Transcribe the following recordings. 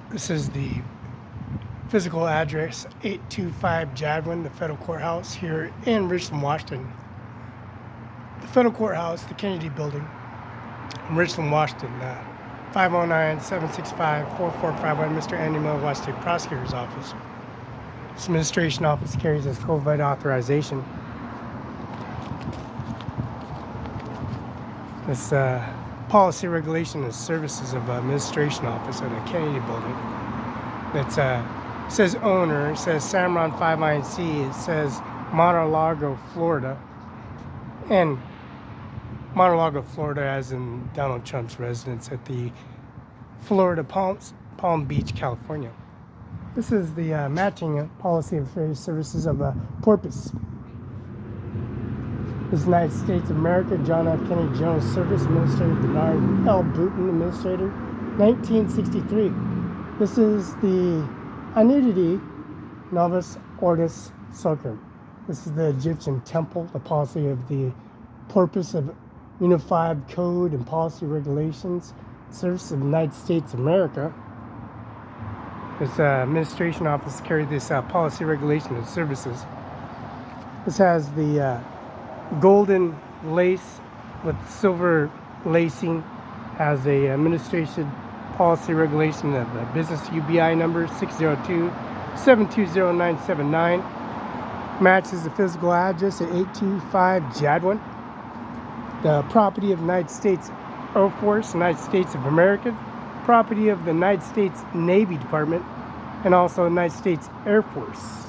This is the physical address, 825 Jadwin, the federal courthouse here in Richland, Washington. The federal courthouse, the Kennedy building in Richland, Washington. 509-765-4451, Mr. Andy Miller, Washington State Prosecutor's Office. This administration office carries this COVID authorization. This policy regulation and services of administration office of the Kennedy building. That says owner, it says CIMARON5INC, it says Mar-a-Lago, Florida, and Mar-a-Lago, Florida, as in Donald Trump's residence at the Florida Palm Beach, California. This is the matching policy of services of Porpoise. This is the United States of America, John F. Kennedy General Service Administrator, Bernard L. Bruton Administrator, 1963. This is the Anidity Novus Ordo Sacrum. This is the Egyptian temple, the policy of the Porpoise of Unified Code and Policy Regulations, Service of the United States of America. This administration office carries this policy regulation and services. This has the golden lace with silver lacing, has a administration policy regulation of the business UBI number 602-720-979. Matches the physical address at 825 Jadwin. The property of the United States Air Force, United States of America, property of the United States Navy Department, and also the United States Air Force.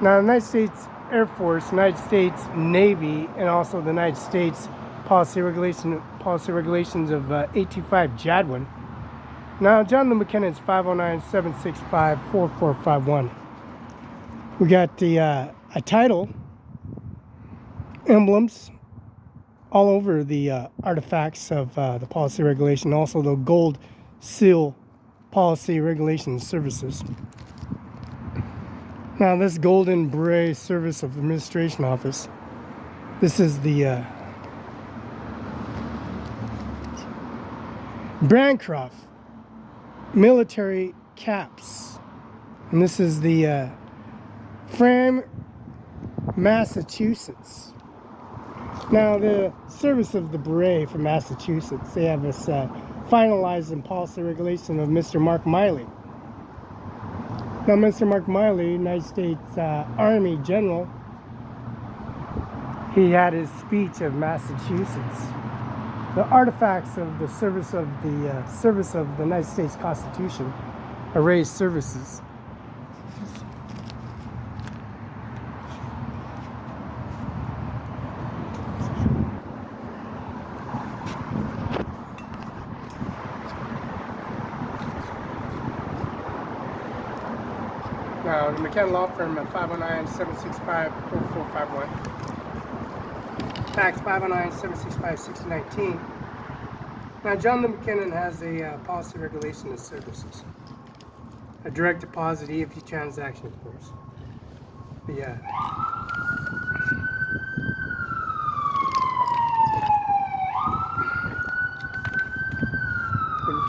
Now, the United States Air Force, United States Navy, and also the United States policy regulations of 825 Jadwin. Now, John Lou McKinnon's 509-765-4451. We got the a title, emblems, all over the artifacts of the policy regulation, also the gold seal policy regulation services. Now, this golden beret service of administration office, this is the Bancroft military caps, and this is the Frame, Massachusetts. Now, the service of the beret from Massachusetts, they have this finalized in policy regulation of Mr. Mark Miley. Now, Mr. Mark Miley, United States Army General, he had his speech of Massachusetts. The artifacts of the service of the United States Constitution, arrays services. Now, the McKenna Law Firm at 509-765-4451. Fax 509-765-6019. Now, John Lou McKinnon has a policy regulation of services. A direct deposit EFT transaction, of course. The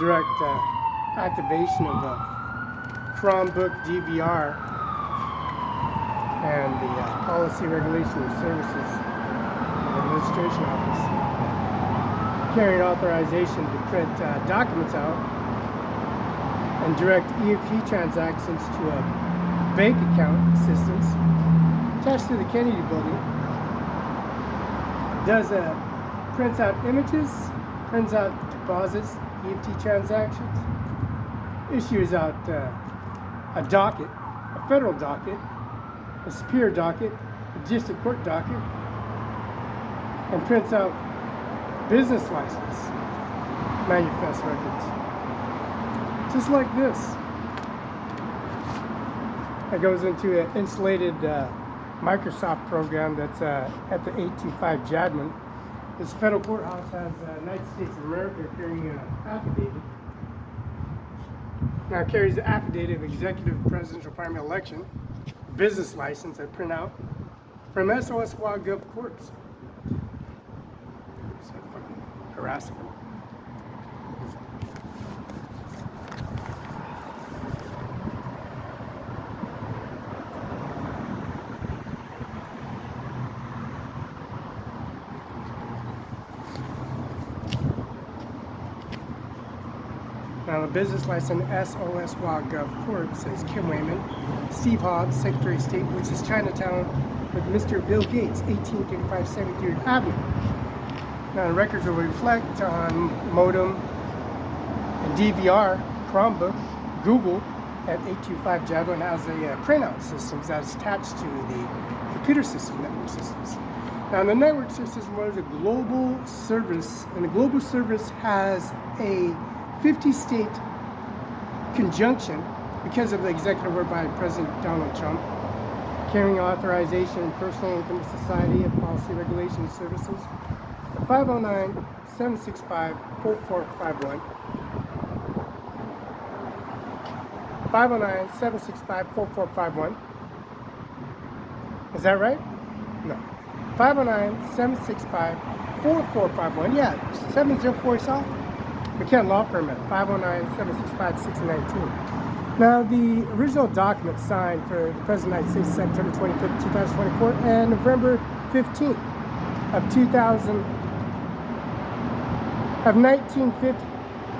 direct activation of Chromebook DVR, and the policy regulation of services of the administration office carrying authorization to print documents out and direct EFT transactions to a bank account assistance attached to the Kennedy building. Does prints out images, prints out deposits, EFT transactions, issues out a docket, a federal docket, a superior docket, a district court docket, and prints out business license manifest records. Just like this. That goes into an insulated Microsoft program that's at the 825 Jadwin. This federal courthouse has United States of America carrying an affidavit. Now, it carries the affidavit of executive presidential primary election, business license I print out from SOS.gov courts. So fucking harassing. Now, the business license SOSWA.gov Corp says Kim Wayman, Steve Hobbs, Secretary of State, which is Chinatown with Mr. Bill Gates, 1835 73rd Avenue. Now, the records will reflect on modem and DVR, Chromebook, Google at 825 Java, and has a printout system that's attached to the computer system, network systems. Now, the network system was a global service, and the global service has a 50-state conjunction because of the executive order by President Donald Trump, carrying authorization, personal income society, and policy regulation services. 509-765-4451. 509-765-4451. Is that right? No. 509-765-4451. Yeah, 704 South. McKenna Law Firm at 509-765-6019. Now, the original document signed for the President of the United States, September 25th, 2024, and November 15th of 1950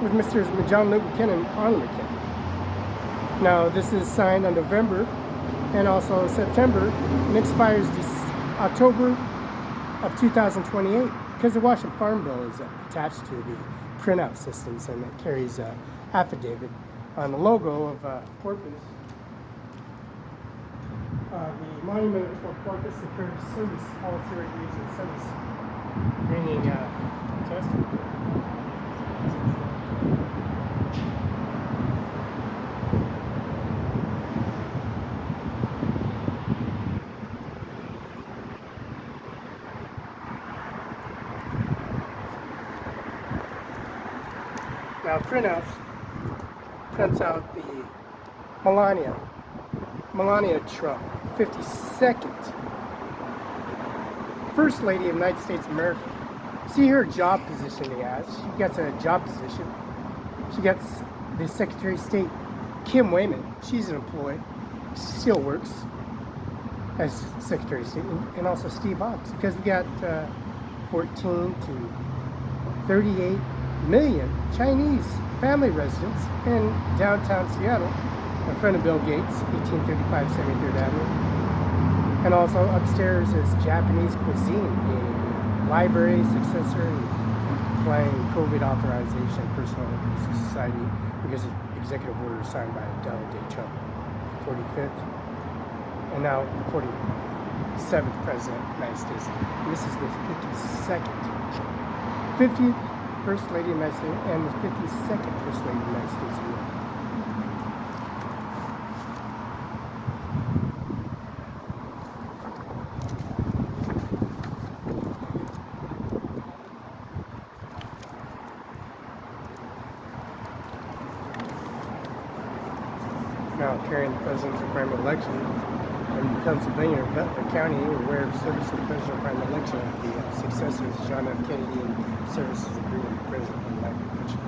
with Mr. John McKinnon and Arnold McKinnon. Now, this is signed on November and also September, and expires October of 2028 because the Washington Farm Bill is attached to the printout systems, and it carries an affidavit on the logo of Porpoise. The monument for Porpoise, the current service policy regulation service, bringing testimony. Now, prints out the Melania Trump, 52nd First Lady of the United States of America. See her job position she has. She gets a job position. She gets the Secretary of State, Kim Wayman. She's an employee. She still works as Secretary of State. And also Steve Hobbs, because we got 14 to 38 million Chinese family residents in downtown Seattle in front of Bill Gates, 1835 73rd Avenue. And also upstairs is Japanese cuisine, a library successor, applying COVID authorization, personal income society, because the executive order is signed by Donald J. Trump, 45th, and now 47th President of the United States. And this is the 50th First Lady of the United States and the 52nd First Lady of the United States of America. Now carrying the president's primary election in Pennsylvania, Butler County, where service of the president's primary election, the successors, John F. Kennedy, and services agreement with the president on that election.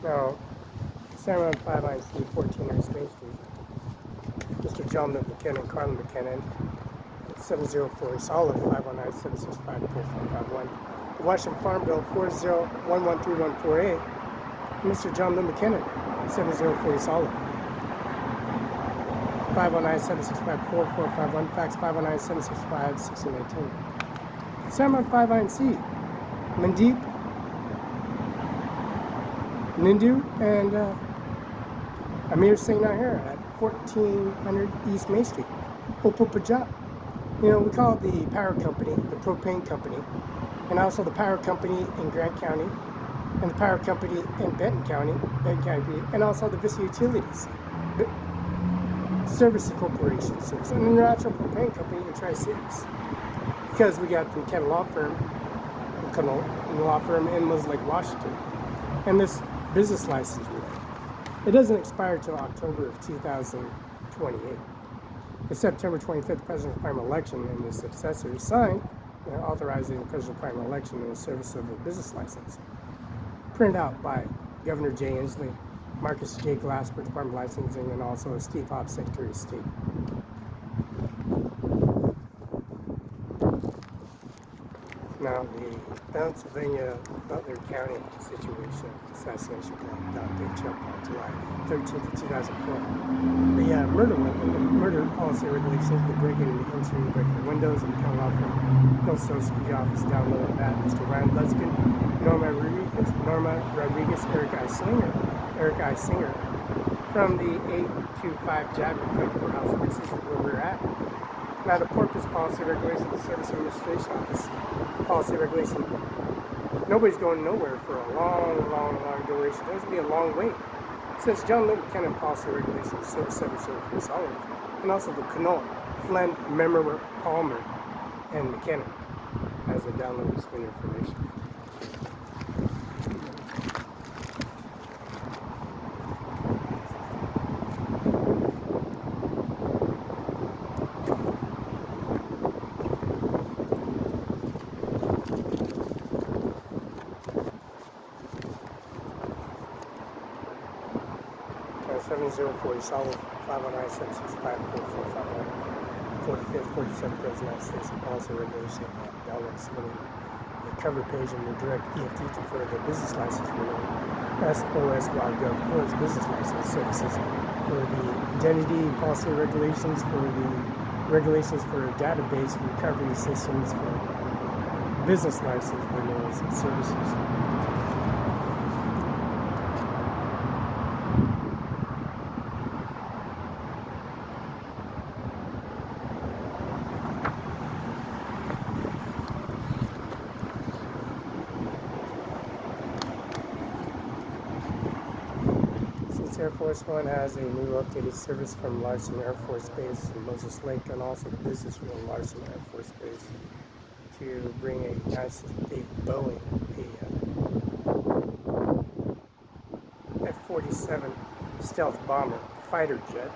Now, CIMARON5INC, 1400 Spain Street. Mr. John McKinnon, Carl McKinnon, 704 East Olive, 509-765-4451. The Washington Farm Bill, 4011314A. Mr. John McKinnon, 704 East Olive, 509-765-4451. Fax 509-765-1619. CIMARON5INC, Mandeep, Nindu, and Amir Singh here at 1400 East Main Street, Opal Punjab. You know, we call it the power company, the propane company, and also the power company in Grant County, and the power company in Benton County, and also the Vista Utilities, Services Corporation, and the Natural Propane Company in Tri-Cities. Because we got the McKenna Law Firm, law firm in Lake, Washington. And this business license it doesn't expire until October of 2028. The September 25th presidential primary election and the successor signed authorizing the presidential primary election in the service of a business license. Printed out by Governor Jay Inslee, Marcus J. Glasper, Department of Licensing, and also Steve Hobbs, Secretary of State. Now, the Pennsylvania Butler County situation, assassination plot, date jumped on July 13th of 2004. The murder policy regulations, the breaking and entry, breaking the windows, and coming off from Hill Social Security office, downloaded that. Mr. Ryan Luskin, Norma Rodriguez, Eric I. Singer, from the 825 Jackman Courthouse. This is where we're at. Now, the Porpoise Policy Regulation, the Service Administration Office Policy Regulation, nobody's going nowhere for a long duration. There's going to be a long wait. Since John Little Cannon Policy Regulation, Service for Solid, and also the Canola, Flynn, Memmer, Palmer, and McKenna as they download this information. Solid 509-765-4451. 45th, 47th President of the United States Policy Regulation download submitting the cover page and the direct EFT for the business license renewal. SOS.gov for its business license services for the identity policy regulations, for the regulations for database recovery systems for business license renewals and services. Air Force One has a new updated service from Larson Air Force Base in Moses Lake, and also the business from Larson Air Force Base to bring a nice big Boeing, a F-47 stealth bomber fighter jet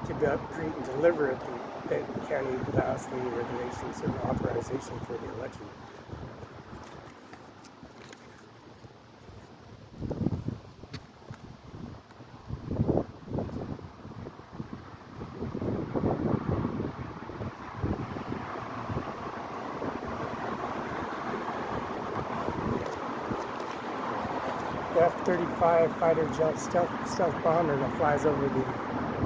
to be upgraded and deliver at the Benton County Lastly regulations and authorization for the election. F-35 fighter jet stealth bomber that flies over the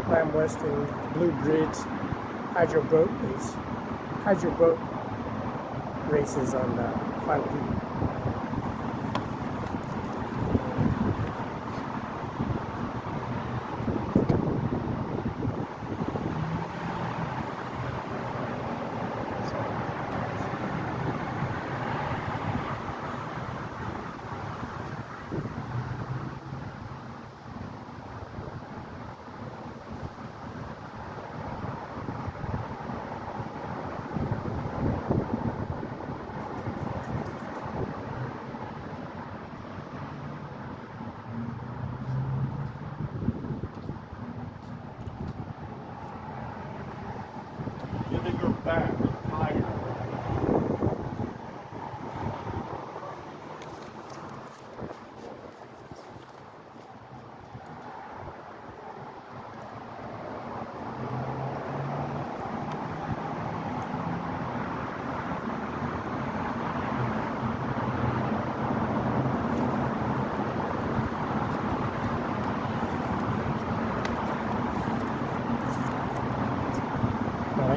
Lamb Western Blue Bridge hydro boat races on final week.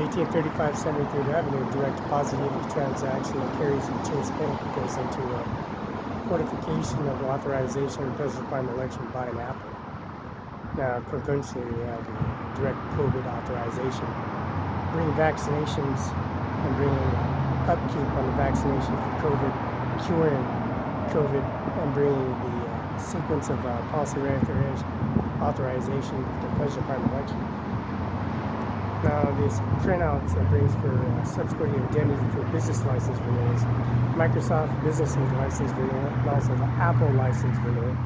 ATF-35 73rd Avenue, direct deposit transaction that carries from Chase Bank goes into a fortification of authorization of presidential primary election by an Apple. Now, provincially, we have direct COVID authorization, bringing vaccinations and bringing upkeep on the vaccination for COVID, curing COVID, and bringing the sequence of policy authorization for the presidential primary election. Now, these printouts brings for subsecurity identity for business license renewals, Microsoft Business License renewal, and also the Apple license renewal.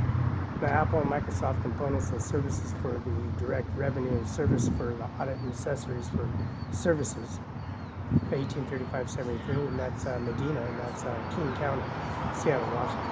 The Apple and Microsoft components and services for the direct revenue and service for the audit and accessories for services. 1835-73, and that's Medina, and that's King County, Seattle, Washington.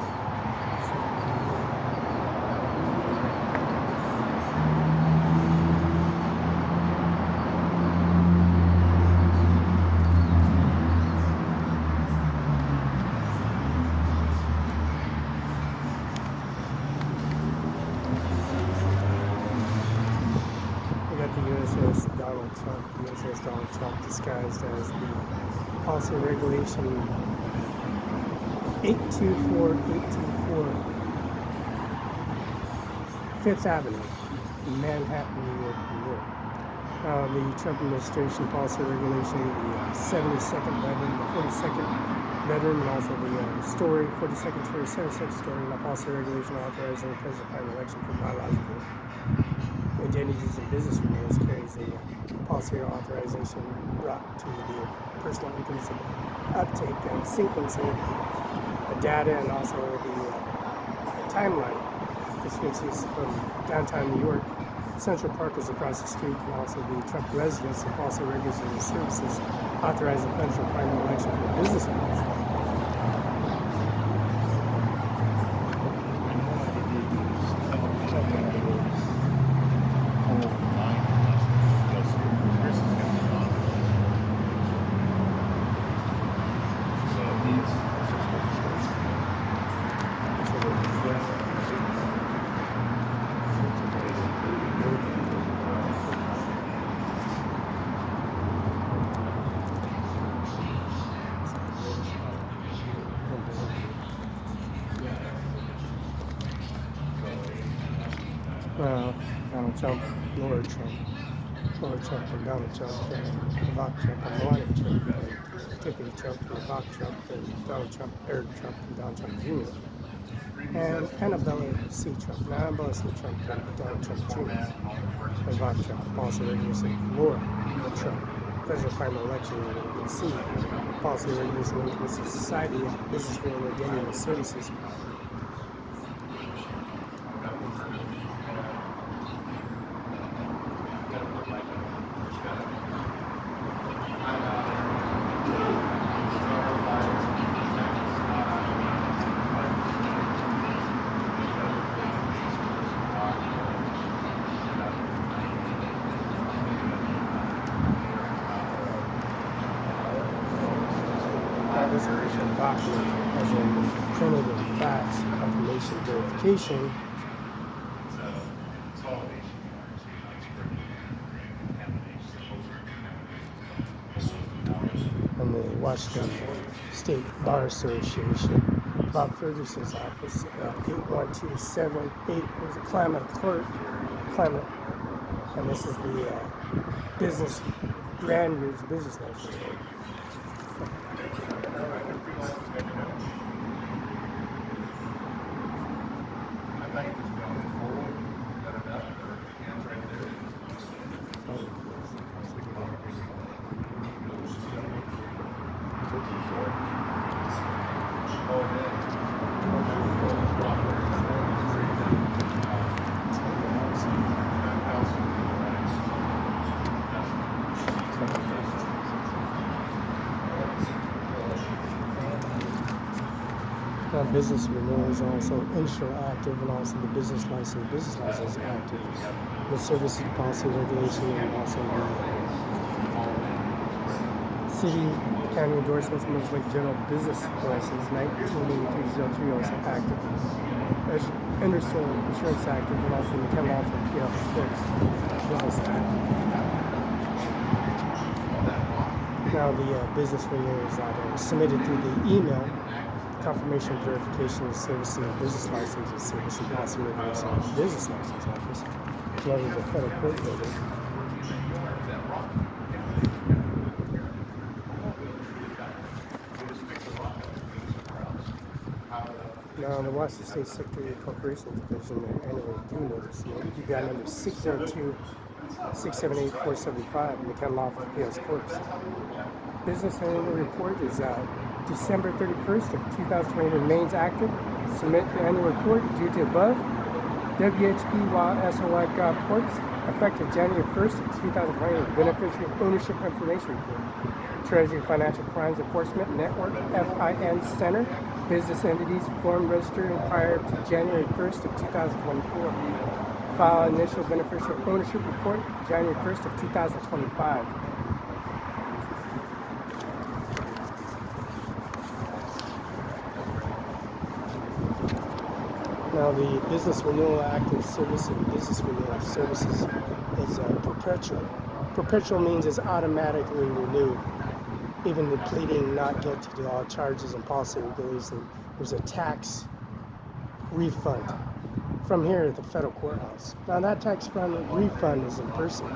USS Donald Trump disguised as the policy regulation 824824 Fifth Avenue, Manhattan, New York, New York. The Trump administration policy regulation, the 72nd veteran, the 42nd veteran, and also the story, 42nd story, 76th story, and the policy regulation authorizing the president private election for biological identities and business renewals carries a policy authorization brought to the personal inclusive uptake and sequencing of data, and also the timeline. This switches from downtown New York. Central Park is across the street, and also the Trump residence and policy regulation and services authorizing the presidential primary election for business renewals. Donald Trump, Laura Trump, and Donald Trump, and Ivanka Trump, and Melania Trump, and Tiffany Trump, and Ivanka Trump, and Donald Trump, Eric Trump, and Donald Trump Jr. And Annabella C. Trump, and Annabella C. Trump, and Donald Trump Jr. Ivanka Trump, policy regulation, Laura Trump, presidential primary election in D.C., policy regulation, inclusive society, business renewal identity and services. This official document as in printed and fax confirmation verification. And the Washington State Bar Association, Bob Ferguson's office, 81278 was a Climate clerk, Climate, and this is the business Grand Ridge business license. Business renewal is also initial active, and also the business license is active. The services policy regulation, and also the city county endorsements, most like general business license 198303 also active. There's industrial insurance active, and also the Ken Law for PL Sports is also active. Now the business renewals that are submitted through the email, confirmation verification of servicing of business license and servicing policy regulation of the business license office, as well as the federal court building. Now, the Washington State Secretary of Corporation Division, their annual due notice, you got number 602 678-475 in the Ken Law for PS Courts. Business annual report is December 31st of 2020 remains active. Submit the annual report due to above. WHP SOI Golf Courts, effective January 1st of 2020, Beneficiary Ownership Information Report. Treasury Financial Crimes Enforcement Network, FIN Center, business entities formed registered prior to January 1st of 2024. File initial beneficial ownership report January 1st of 2025. Now, the Business Renewal Act of Service and Business Renewal Services is perpetual. Perpetual means it's automatically renewed. Even the pleading not guilty to all charges and policy regulations, there's a tax refund from here at the federal courthouse. Now, that tax refund is in person.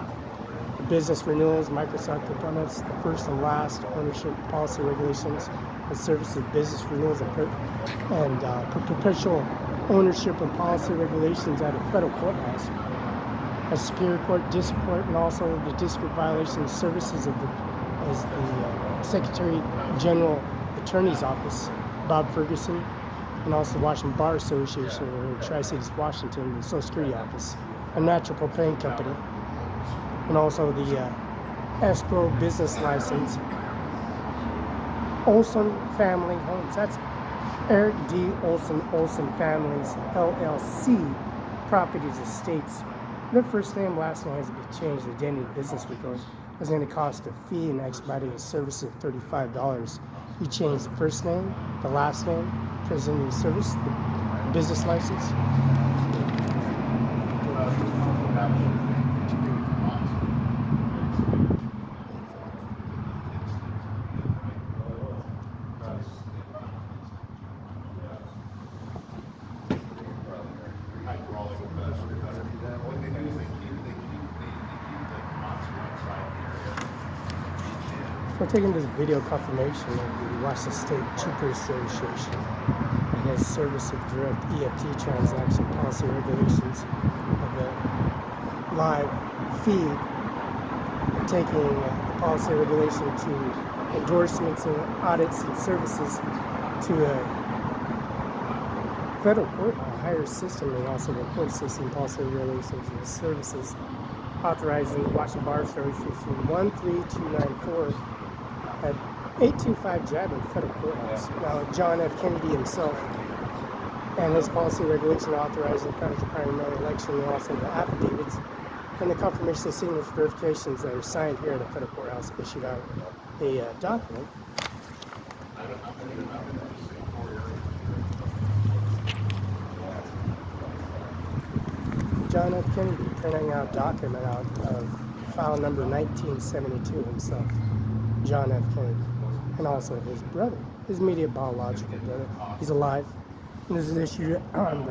The business renewals, Microsoft components, the first and last ownership policy regulations and services, business renewals, and perpetual ownership and policy regulations at a federal courthouse, a superior court, district court, and also the district violation services of the Secretary General Attorney's Office, Bob Ferguson, and also the Washington Bar Association in Tri-Cities, Washington, the Social Security Office, a natural propane company, and also the escrow business license, Olson Family Homes. That's Eric D. Olson Families, LLC, Properties Estates. Their first name, last name has to be changed. The identity business record is going to cost a fee and expedited service of $35. You change the first name, the last name, presenting the service, the business license. We're taking this video confirmation of the Washington State Troopers Association and its service of direct EFT transaction policy regulations of the live feed, taking the policy regulation to endorsements and audits and services to a federal court, a higher system, and also the court system policy regulations and services authorizing the Washington Bar Association 13294 at 825 Jabber, federal courthouse. Now, John F. Kennedy himself and his policy regulation authorizing the primary election, and also the affidavits and the confirmation of signatures verifications that are signed here at the federal courthouse issued out a document. John F. Kennedy printing out document out of file number 1972 himself. John F. Kennedy, and also his brother, his immediate biological brother. He's alive, and this is issued on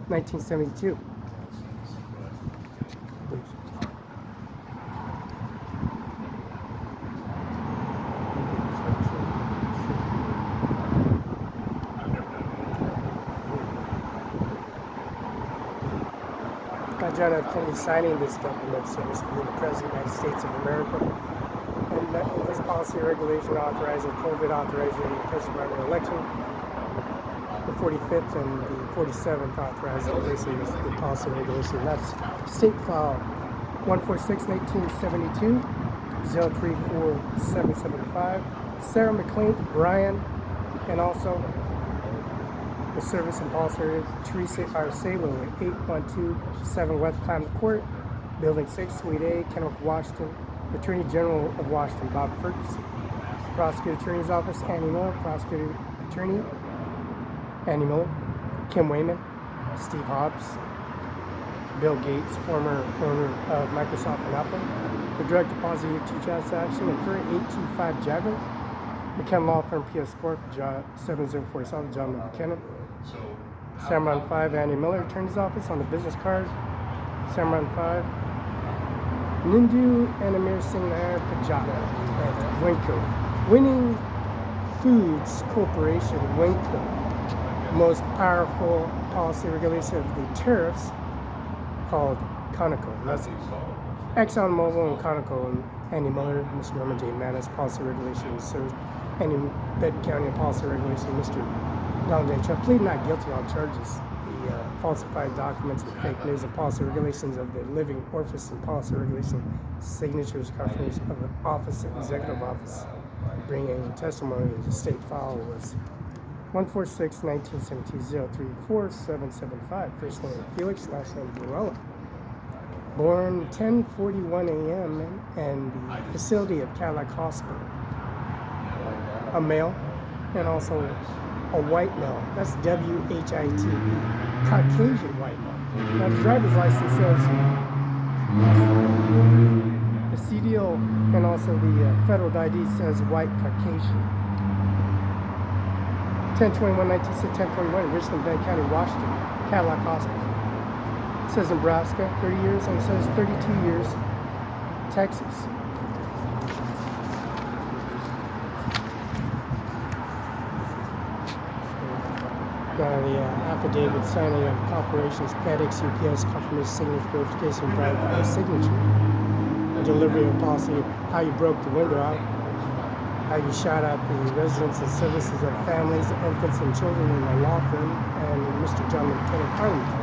1972. John F. Kennedy signing this document says the President of the United States of America, and his policy regulation authorizing COVID authorizing the presidential election, the 45th and the 47th authorizing the policy regulation. That's State File 146-1972, 034775, Sarah McLean, Brian, and also the service and policy Teresa R. Salo at 8127 West Klamath Court, Building 6, Suite A, Kennewick, Washington. Attorney General of Washington, Bob Ferguson. Prosecutor Attorney's Office, Annie Miller. Prosecutor Attorney, Annie Miller. Kim Wayman, Steve Hobbs, Bill Gates, former owner of Microsoft and Apple. The direct deposit EFT transaction occurred 825 Jagger. McKenna Law Firm, PS Corp, 704 South, John McKenna. CIMARON5, Annie Miller, Attorney's Office on the business card. CIMARON5. Nindu and Amir Singh Nair Pajaka at Winco. Winning Foods Corporation, Winco. Most powerful policy regulation of the tariffs called Conoco. That's ExxonMobil and Conoco, and Andy Miller, Mr. Norman J. Manis, Policy Regulations, Andy Benton County Policy Regulation, Mr. Donald J. Trump pleaded not guilty on charges. The falsified documents and fake news and policy regulations of the living orifice and policy regulation signatures, confirmation of the office, executive office, bringing testimony to the state file was 146-1972-034-775. First name Felix, last name Barela. Born 10:41 a.m. in the facility of Cadillac Hospital. A male, and also a white male. That's W-H-I-T-E. Caucasian white male. Now the driver's license says the CDL and also the federal ID says white Caucasian. 10/21/1960, 10:41 in Richland, Bend County, Washington, Cadillac Hospital. It says Nebraska, 30 years, and it says 32 years, Texas. Now the affidavit signing of corporations, FedEx, UPS, confirmation, signature, verification, verified signature. Delivery of policy, how you broke the window out, how you shot at the residents and services of families, infants, and children in the law firm, and Mr. John McKinnon Parliament.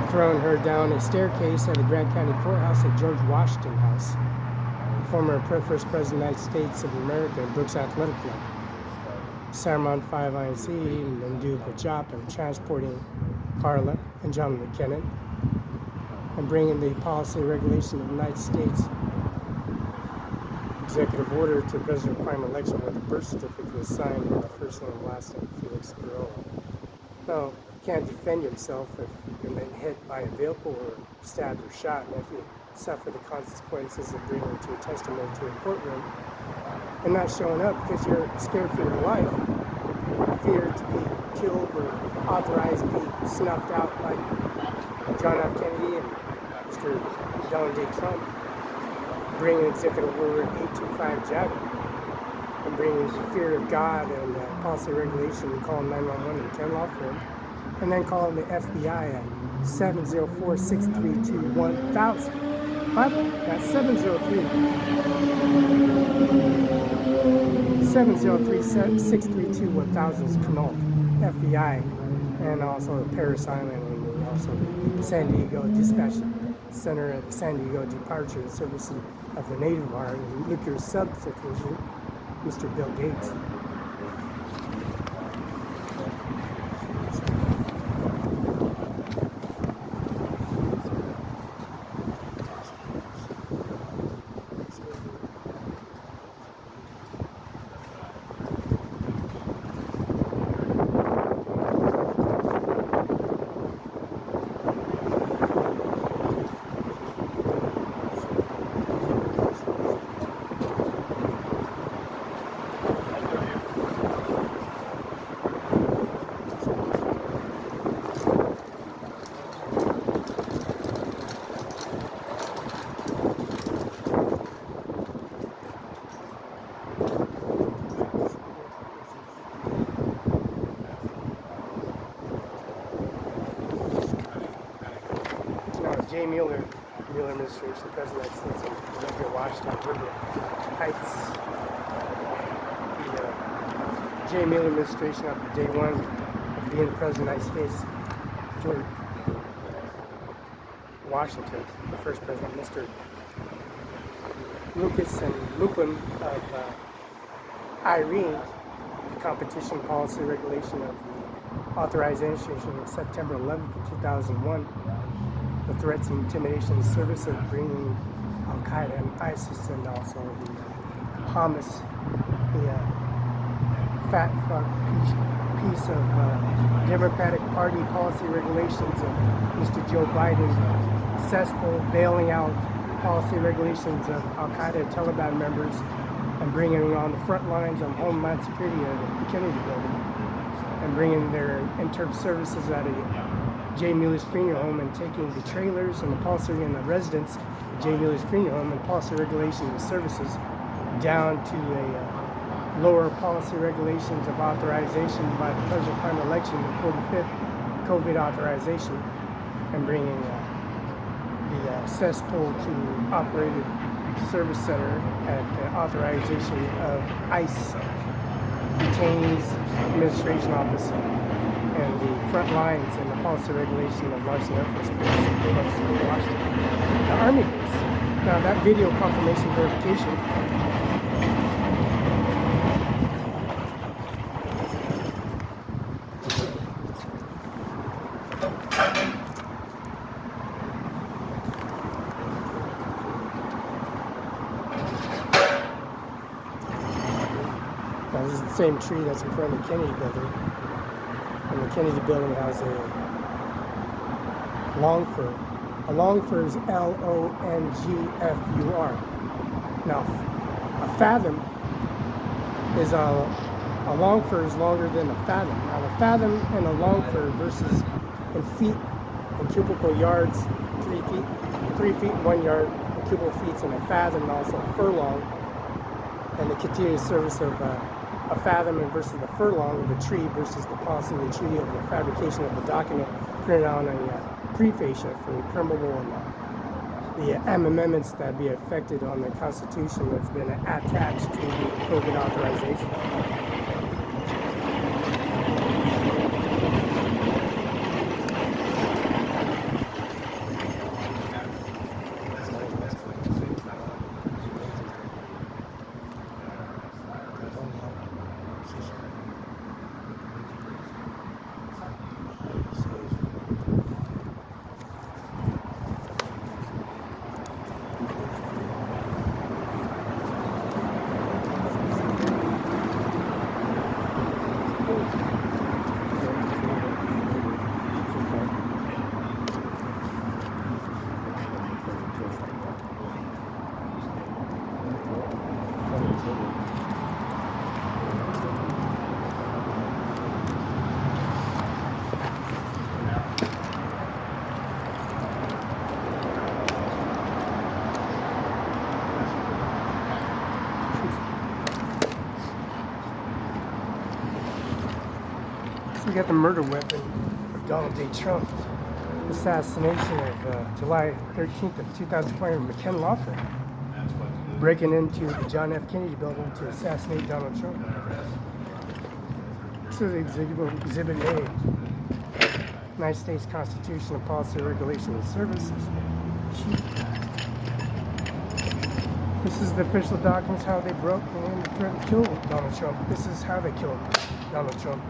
Throwing her down a staircase at the Grant County Courthouse at George Washington House. Former first President of the United States of America, Brooks Athletic Club. CIMARON5INC and do a good job of transporting Carla and John McKinnon and bringing the policy and regulation of the United States executive order to President Prime election where the birth certificate was signed with the first name and last name Felix Barela. Now, you can't defend yourself if you've been hit by a vehicle or stabbed or shot, and if you suffer the consequences of bringing to a testimony to a courtroom and not showing up because you're scared for your life, feared to be killed or authorized to be snuffed out like John F. Kennedy and Mr. Donald J. Trump, bringing Executive Order 825 JAG, and bringing the fear of God and policy regulation and calling 911 and 10 law firm, and then calling the FBI at 704-632-1000. That's 703-632-1000 is Canal, FBI, and also Paris Island, and also the San Diego Dispatch Center at the San Diego Departure Services of the Native Guard and Nuclear Substation, Mr. Bill Gates. J. Mueller administration, President of the United States of Washington, River Heights. The J. Mueller administration after day one of being the President of the United States, George Washington, the first president, Mr. Lucas and Lupin of Irene, the competition policy regulation of the authorization of September 11th, 2001. The threats and intimidation service of bringing Al-Qaeda and ISIS, and also the Hamas, the fat fuck piece of Democratic Party policy regulations of Mr. Joe Biden, cesspool bailing out policy regulations of Al-Qaeda and Taliban members and bringing them on the front lines of Homeland Security of the Kennedy building and bringing their intern services out of J. Mueller's funeral home and taking the trailers and the policy and the residents of J. Mueller's funeral home and policy regulation and services down to a lower policy regulations of authorization by the President Prime election, the 45th COVID authorization, and bringing the cesspool to operated service center at the authorization of ICE, Detainees Administration Office, and the front lines and the policy regulation of Larson Air Force Base, Washington, the Army base. Now that video confirmation verification now, this is the same tree that's in front of the Kennedy building. And the Kennedy building has a long fir. A long fir is Longfur. Now, a fathom is a long fir is longer than a fathom. Now, a fathom and a long fir versus in feet and cubical yards, 3 feet, 3 feet in 1 yard, and cubical feet in a fathom, and also a furlong, and the continuous service of a fathom and versus the furlong of a tree versus the policy of the tree of the fabrication of the document printed on a preface for the permeable and the amendments that be affected on the Constitution that's been attached to the COVID authorization. We got the murder weapon of Donald J. Trump, assassination of July 13th of 2020 of McKen Law Firm, breaking into the John F. Kennedy building to assassinate Donald Trump. This is Exhibit A, United States Constitution and Policy, Regulation, and Services. This is the official documents, how they broke and threatened to kill Donald Trump. This is how they killed Donald Trump.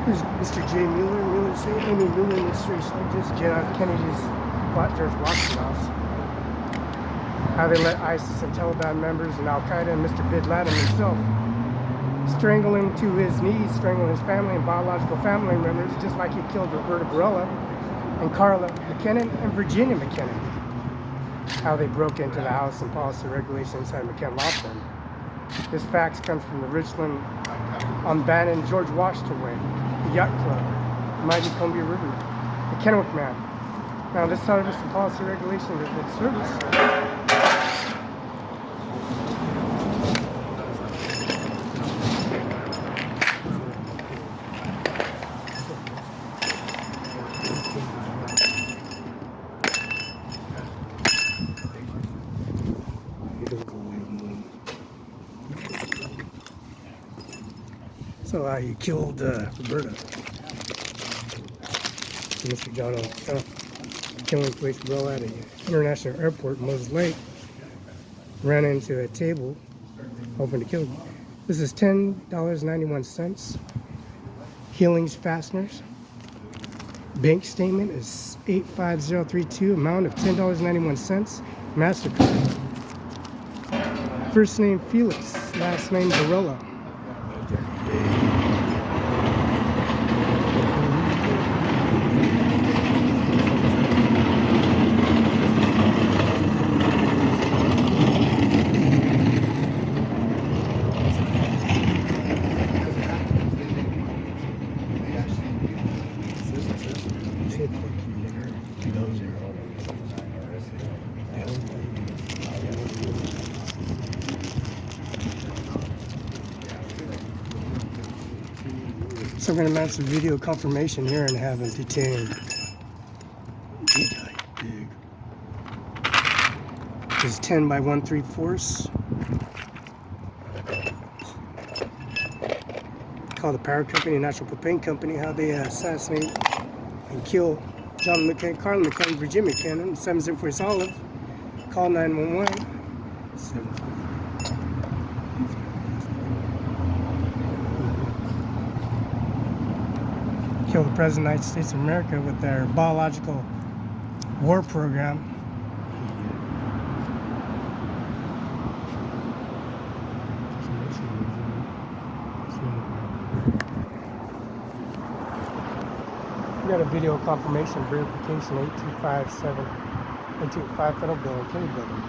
Here's Mr. J. Mueller, Amy Mueller administration, just John F. Kennedy's George Washington house. How they let ISIS and Taliban members and Al-Qaeda and Mr. Bin Laden himself strangling to his knees, strangling his family and biological family members, just like he killed Roberta Barela and Carla McKinnon and Virginia McKinnon. How they broke into the House and Policy Regulation inside McKen Law Firm. This fax comes from the Richland on Bannon George Washington Way, the Yacht Club, the Mighty Columbia River, the Kennewick Man. Now this service and policy regulation is its service. So you killed Roberta. Mr. John Othello. Killing place Barela at an international airport in Moses Lake. Ran into a table, hoping to kill him. This is $10.91. Healings Fasteners. Bank statement is 85032. Amount of $10.91. MasterCard. First name Felix. Last name Barela. So I'm going to mount some video confirmation here and have him detained. This is 10 by 1/3. Called the Power Company, National Propane Company, how they assassinate and kill John McCain, Carl McCain, Virginia McCain, 704 Olive. Call 911. Kill the President of the United States of America with their biological war program. We got a video confirmation verification 8257 Federal Building, Kenny Building.